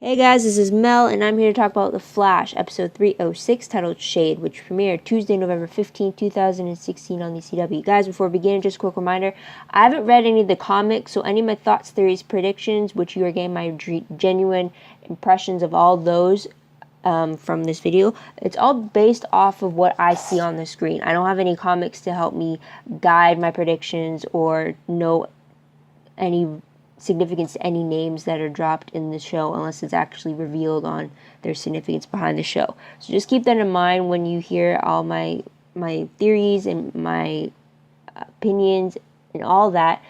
Hey guys, this is Mel, and I'm here to talk about The Flash, episode 306, titled Shade, which premiered Tuesday, November 15, 2016 on the CW. Guys, before we begin, just a quick reminder, I haven't read any of the comics, so any of my thoughts, theories, predictions, which you are getting my genuine impressions of all those from this video, it's all based off of what I see on the screen. I don't have any comics to help me guide my predictions or know any significance to any names that are dropped in the show unless it's actually revealed on their significance behind the show. So just keep that in mind when you hear all my theories and my opinions and all that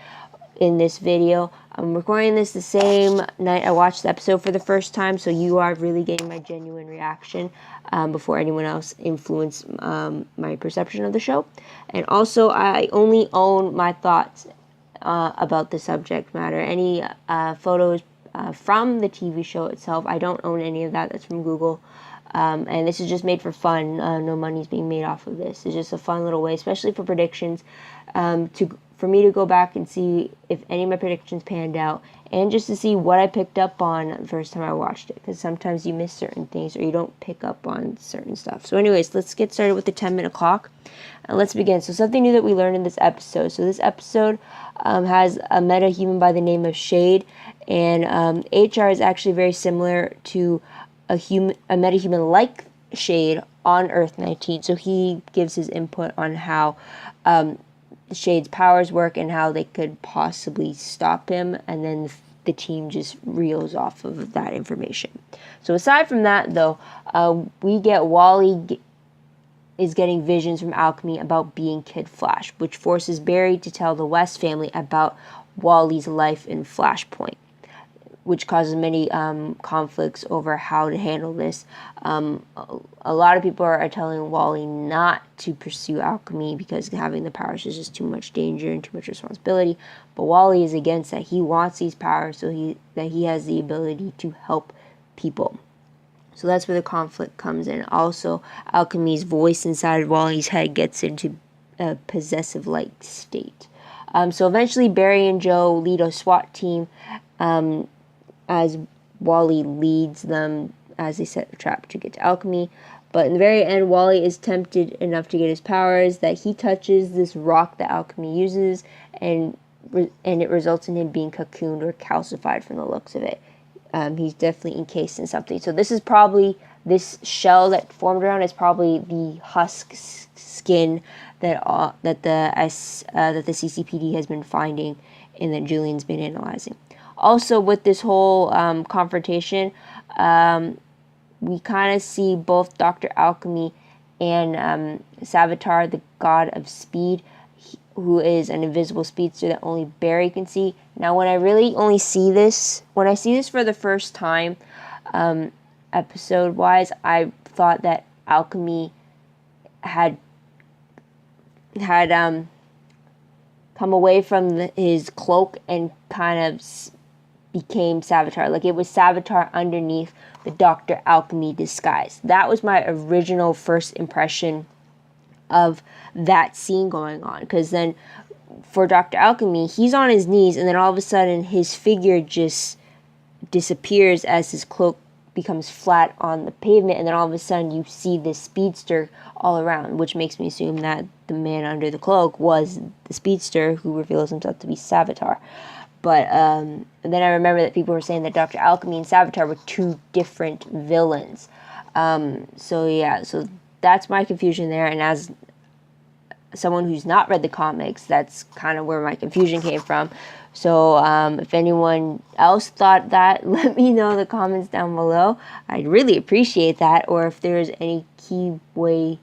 in this video. I'm recording this the same night I watched the episode for the first time, so you are really getting my genuine reaction before anyone else influence my perception of the show. And also, I only own my thoughts about the subject matter. Any photos from the TV show itself, I don't own any of that. That's from Google. And this is just made for fun. No money's being made off of this. It's just a fun little way, especially for predictions, for me to go back and see if any of my predictions panned out, and just to see what I picked up on the first time I watched it, because sometimes you miss certain things or you don't pick up on certain stuff. So anyways, let's get started with the 10-minute clock, and let's begin. So something new that we learned in this episode. So this episode has a meta-human by the name of Shade, and HR is actually very similar to a meta-human like Shade on Earth 19. So he gives his input on how Shade's powers work and how they could possibly stop him, and then the team just reels off of that information. So aside from that, though, we get Wally is getting visions from Alchemy about being Kid Flash, which forces Barry to tell the West family about Wally's life in Flashpoint, which causes many conflicts over how to handle this. A lot of people are telling Wally not to pursue alchemy because having the powers is just too much danger and too much responsibility. But Wally is against that. He wants these powers so that he has the ability to help people. So that's where the conflict comes in. Also, alchemy's voice inside Wally's head gets into a possessive-like state. So eventually Barry and Joe lead a SWAT team as Wally leads them as they set a trap to get to alchemy. But in the very end, Wally is tempted enough to get his powers that he touches this rock that alchemy uses, and it results in him being cocooned or calcified from the looks of it. He's definitely encased in something. So this is probably, this shell that formed around is probably the husk skin that the CCPD has been finding and that Julian's been analyzing. Also, with this whole confrontation, we kind of see both Dr. Alchemy and Savitar, the god of speed, who is an invisible speedster that only Barry can see. Now, when I see this for the first time, episode-wise, I thought that Alchemy had come away from his cloak and kind of became Savitar. Like, it was Savitar underneath the Dr. Alchemy disguise. That was my original first impression of that scene going on. Because then for Dr. Alchemy, he's on his knees, and then all of a sudden his figure just disappears as his cloak becomes flat on the pavement, and then all of a sudden you see this speedster all around, which makes me assume that the man under the cloak was the speedster who reveals himself to be Savitar. But and then I remember that people were saying that Dr. Alchemy and Savitar were two different villains. So that's my confusion there. And as someone who's not read the comics, that's kind of where my confusion came from. So if anyone else thought that, let me know in the comments down below. I'd really appreciate that. Or if there's any key way,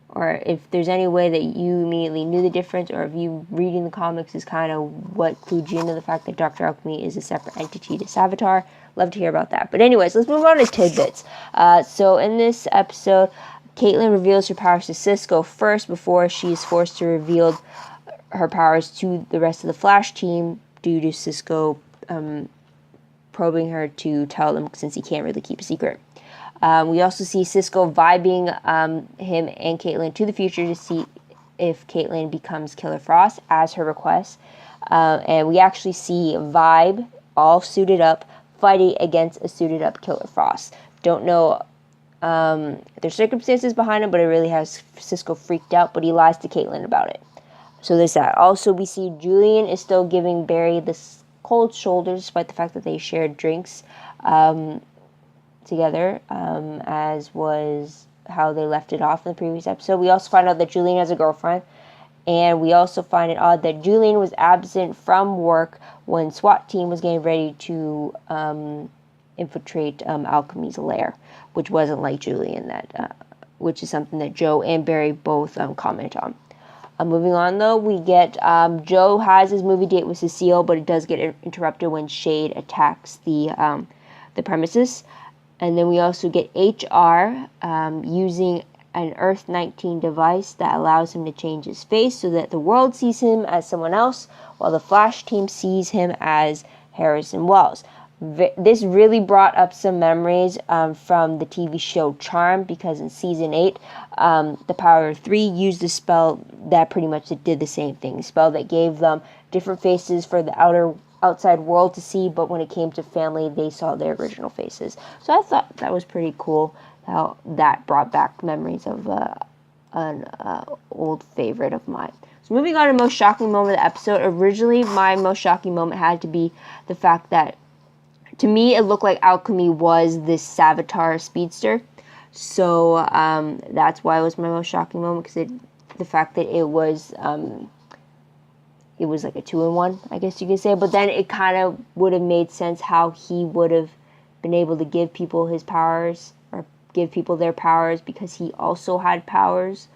or if there's any way that you immediately knew the difference, or if you reading the comics is kind of what clued you into the fact that Dr. Alchemy is a separate entity to Savitar. Love to hear about that. But anyways, let's move on to tidbits. So in this episode, Caitlin reveals her powers to Cisco first before she's forced to reveal her powers to the rest of the Flash team due to Cisco probing her to tell them, since he can't really keep a secret. We also see Cisco vibing him and Caitlin to the future to see if Caitlin becomes Killer Frost as her request. And we actually see Vibe all suited up fighting against a suited up Killer Frost. Don't know there's circumstances behind it, but it really has Cisco freaked out, but he lies to Caitlin about it. So there's that. Also, we see Julian is still giving Barry this cold shoulder, despite the fact that they shared drinks together, as was how they left it off in the previous episode. We also find out that Julian has a girlfriend, and we also find it odd that Julian was absent from work when SWAT team was getting ready to infiltrate Alchemy's lair, which wasn't like Julian, which is something that Joe and Barry both comment on. Moving on, though, we get Joe has his movie date with Cecile, but it does get interrupted when Shade attacks the premises. And then we also get HR using an Earth-19 device that allows him to change his face so that the world sees him as someone else, while the Flash team sees him as Harrison Wells. This really brought up some memories from the TV show Charm, because in Season 8, the Power of 3 used a spell that pretty much did the same thing. A spell that gave them different faces for the outside world to see, but when it came to family, they saw their original faces. So I thought that was pretty cool, how that brought back memories of an old favorite of mine. So moving on to most shocking moment of the episode. Originally, my most shocking moment had to be the fact that, to me, it looked like Alchemy was this Savitar speedster. So that's why it was my most shocking moment, because the fact that it was like a 2-in-1, I guess you could say. But then it kind of would have made sense how he would have been able to give people his powers, or give people their powers, because he also had powers.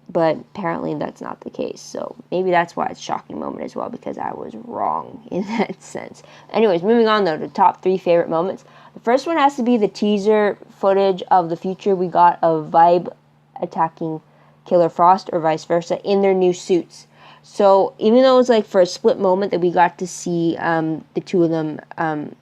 But apparently that's not the case. So maybe that's why it's a shocking moment as well, because I was wrong in that sense. Anyways, moving on, though, to top 3 favorite moments. The first one has to be the teaser footage of the future we got of Vibe attacking Killer Frost, or vice versa, in their new suits. So even though it was like for a split moment that we got to see the two of them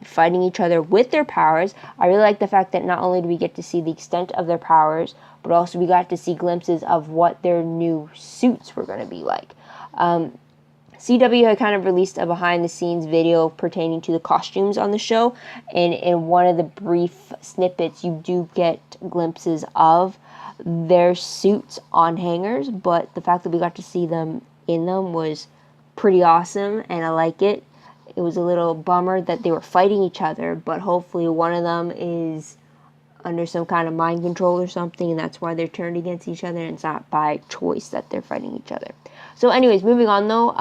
fighting each other with their powers, I really like the fact that not only do we get to see the extent of their powers, but also we got to see glimpses of what their new suits were going to be like. CW had kind of released a behind-the-scenes video pertaining to the costumes on the show, and in one of the brief snippets, you do get glimpses of their suits on hangers, but the fact that we got to see them in them was pretty awesome, and I like it. It was a little bummer that they were fighting each other, but hopefully one of them is under some kind of mind control or something, and that's why they're turned against each other, and it's not by choice that they're fighting each other. So anyways, moving on, though,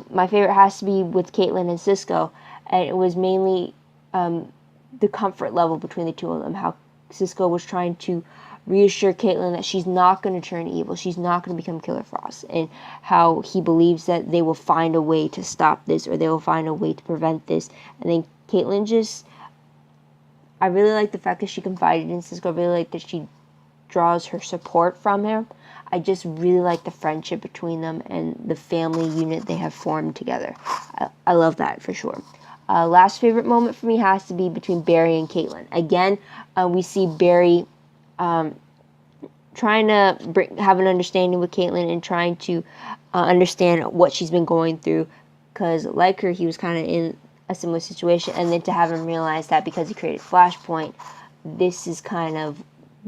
my favorite has to be with Caitlin and Cisco, and it was mainly the comfort level between the two of them, how Cisco was trying to reassure Caitlin that she's not going to turn evil, she's not going to become Killer Frost, and how he believes that they will find a way to stop this, or they will find a way to prevent this. And then Caitlin I really like the fact that she confided in Cisco. I really like that she draws her support from him. I just really like the friendship between them and the family unit they have formed together. I love that for sure. Last favorite moment for me has to be between Barry and Caitlin. Again, we see Barry trying to have an understanding with Caitlin, and trying to understand what she's been going through, because like her, he was kind of in a similar situation, and then to have him realize that because he created Flashpoint, this is kind of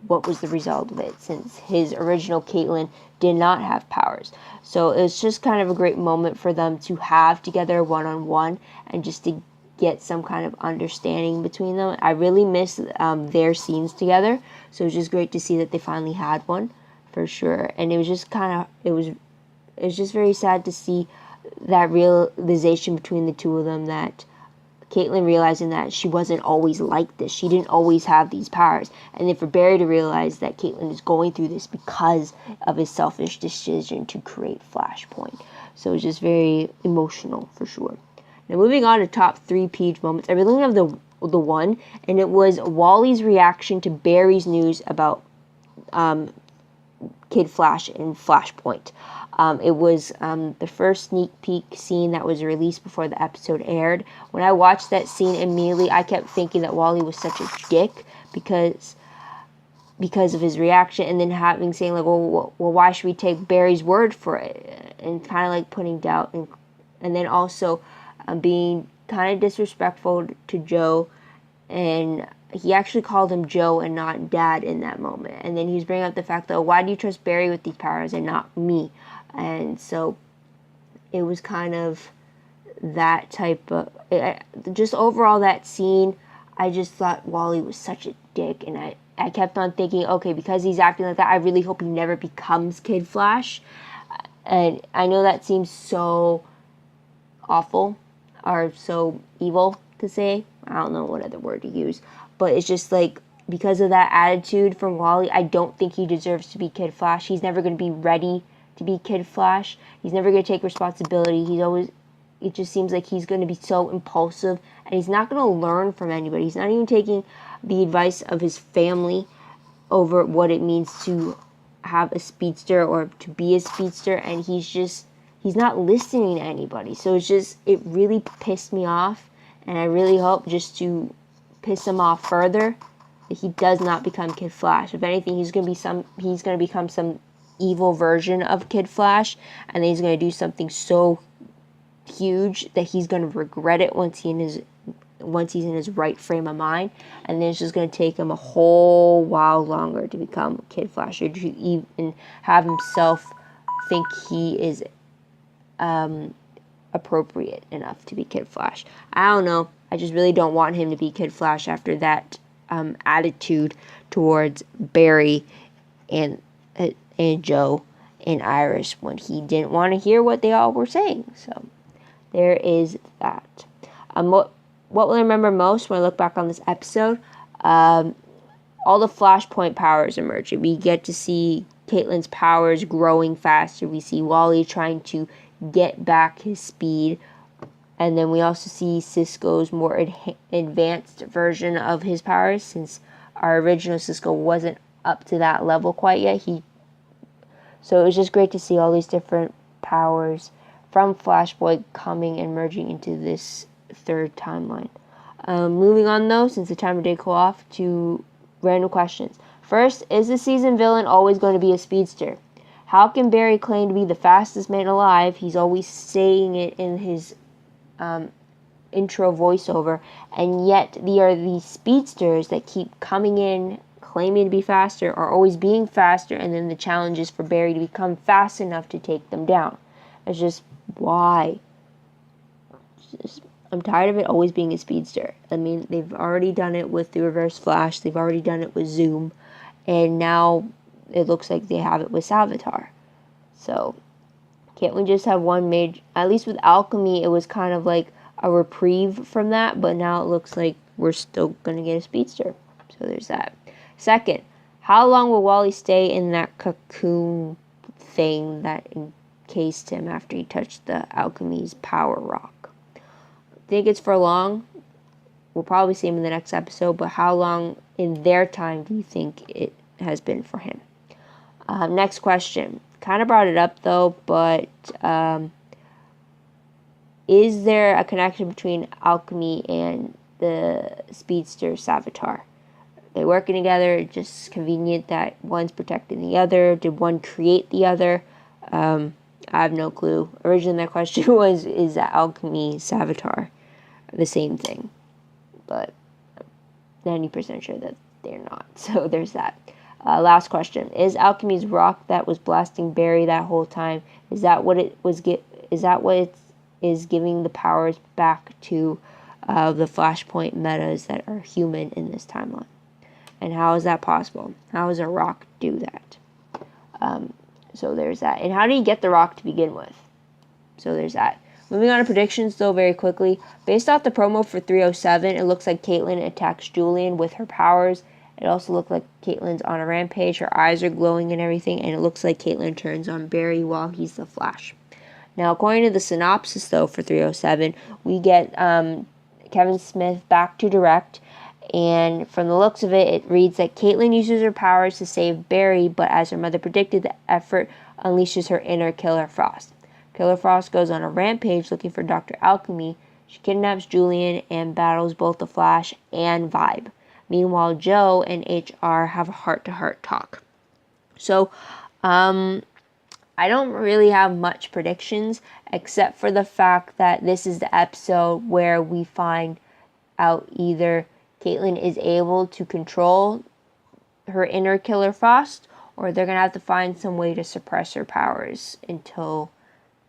what was the result of it, since his original Caitlin did not have powers. So it was just kind of a great moment for them to have together one-on-one, and just to get some kind of understanding between them. I really miss their scenes together, so it was just great to see that they finally had one, for sure. And it was just it was just very sad to see that realization between the two of them, that Caitlin realizing that she wasn't always like this, she didn't always have these powers, and then for Barry to realize that Caitlin is going through this because of his selfish decision to create Flashpoint. So it was just very emotional, for sure. Now moving on to top 3 Peach moments, I really love the one, and it was Wally's reaction to Barry's news about Kid Flash and Flashpoint. It was the first sneak peek scene that was released before the episode aired. When I watched that scene, immediately I kept thinking that Wally was such a dick because of his reaction, and then saying like, well, why should we take Barry's word for it, and kind of like putting doubt, and then also being kind of disrespectful to Joe, and he actually called him Joe and not Dad in that moment. And then he was bringing up the fact that, why do you trust Barry with these powers and not me? And so it was kind of that type of, just overall that scene, I just thought Wally was such a dick, and I kept on thinking, okay, because he's acting like that, I really hope he never becomes Kid Flash. And I know that seems so awful or so evil to say. I don't know what other word to use. But it's just like, because of that attitude from Wally, I don't think he deserves to be Kid Flash. He's never going to be ready to be Kid Flash. He's never going to take responsibility. It just seems like he's going to be so impulsive, and he's not going to learn from anybody. He's not even taking the advice of his family over what it means to have a speedster or to be a speedster, and he's not listening to anybody. So it really pissed me off, and I really hope, just to piss him off further, that he does not become Kid Flash. If anything, he's going to become some evil version of Kid Flash, and then he's going to do something so huge that he's going to regret it once he's in his right frame of mind, and then it's just going to take him a whole while longer to become Kid Flash, or to even have himself think he is appropriate enough to be Kid Flash. I don't know. I just really don't want him to be Kid Flash after that attitude towards Barry and Joe and Iris, when he didn't want to hear what they all were saying. So there is that. What will I remember most when I look back on this episode? All the Flashpoint powers emerging. We get to see Caitlin's powers growing faster. We see Wally trying to get back his speed. And then we also see Cisco's more advanced version of his powers, since our original Cisco wasn't up to that level quite yet. So it was just great to see all these different powers from Flashpoint coming and merging into this third timeline. Moving on, though, since the timer did go off, to random questions. First, is the season villain always going to be a speedster? How can Barry claim to be the fastest man alive? He's always saying it in his intro voiceover, and yet there are these speedsters that keep coming in claiming to be faster, or always being faster, and then the challenge is for Barry to become fast enough to take them down. It's just, why? I'm tired of it always being a speedster. I mean, they've already done it with the Reverse Flash, they've already done it with Zoom, and now it looks like they have it with Savitar. So can't we just have one major? At least with Alchemy, it was kind of like a reprieve from that, but now it looks like we're still going to get a speedster. So there's that. Second, how long will Wally stay in that cocoon thing that encased him after he touched the Alchemy's power rock? I think it's for long. We'll probably see him in the next episode, but how long in their time do you think it has been for him? Next question. Kind of brought it up though, but is there a connection between Alchemy and the speedster Savitar? They're working together. It's just convenient that one's protecting the other. Did one create the other? I have no clue. Originally, that question was, is that Alchemy Savitar the same thing? But 90% sure that they're not. So there's that. Last question. Is Alchemy's rock that was blasting Barry that whole time, is that what it is giving the powers back to the Flashpoint metas that are human in this timeline? And how is that possible? How does a rock do that? So there's that. And how did he get the rock to begin with? So there's that. Moving on to predictions, though, very quickly. Based off the promo for 307, it looks like Caitlin attacks Julian with her powers. It also looked like Caitlin's on a rampage. Her eyes are glowing and everything. And it looks like Caitlin turns on Barry while he's the Flash. Now, according to the synopsis, though, for 307, we get Kevin Smith back to direct. And from the looks of it, it reads that Caitlin uses her powers to save Barry, but as her mother predicted, the effort unleashes her inner Killer Frost. Killer Frost goes on a rampage looking for Dr. Alchemy. She kidnaps Julian and battles both the Flash and Vibe. Meanwhile, Joe and HR have a heart-to-heart talk. So, I I don't really have much predictions, except for the fact that this is the episode where we find out either Caitlyn is able to control her inner Killer Frost, or they're going to have to find some way to suppress her powers until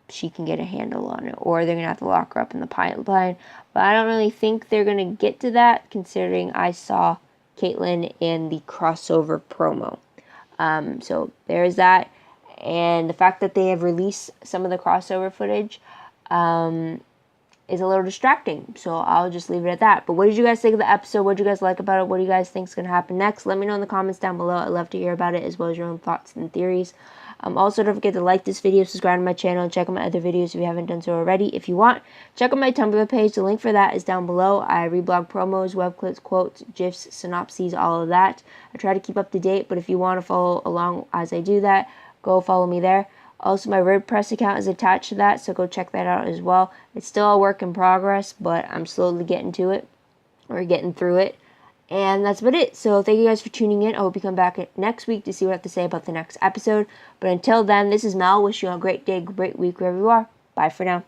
she can get a handle on it, or they're going to have to lock her up in the pipeline. But I don't really think they're going to get to that, considering I saw Caitlyn in the crossover promo. So there's that. And the fact that they have released some of the crossover footage is a little distracting. So I'll just leave it at that. But what did you guys think of the episode? What did you guys like about it? What do you guys think is going to happen next? Let me know in the comments down below. I'd love to hear about it, as well as your own thoughts and theories. Also, don't forget to like this video, subscribe to my channel, and check out my other videos if you haven't done so already. If you want, check out my Tumblr page. The link for that is down below. I reblog promos, web clips, quotes, GIFs, synopses, all of that. I try to keep up to date, but if you want to follow along as I do that, go follow me there. Also, my WordPress account is attached to that, so go check that out as well. It's still a work in progress, but I'm slowly getting to it, or getting through it. And that's about it. So thank you guys for tuning in. I hope you come back next week to see what I have to say about the next episode. But until then, this is Mel. Wish you a great day, great week, wherever you are. Bye for now.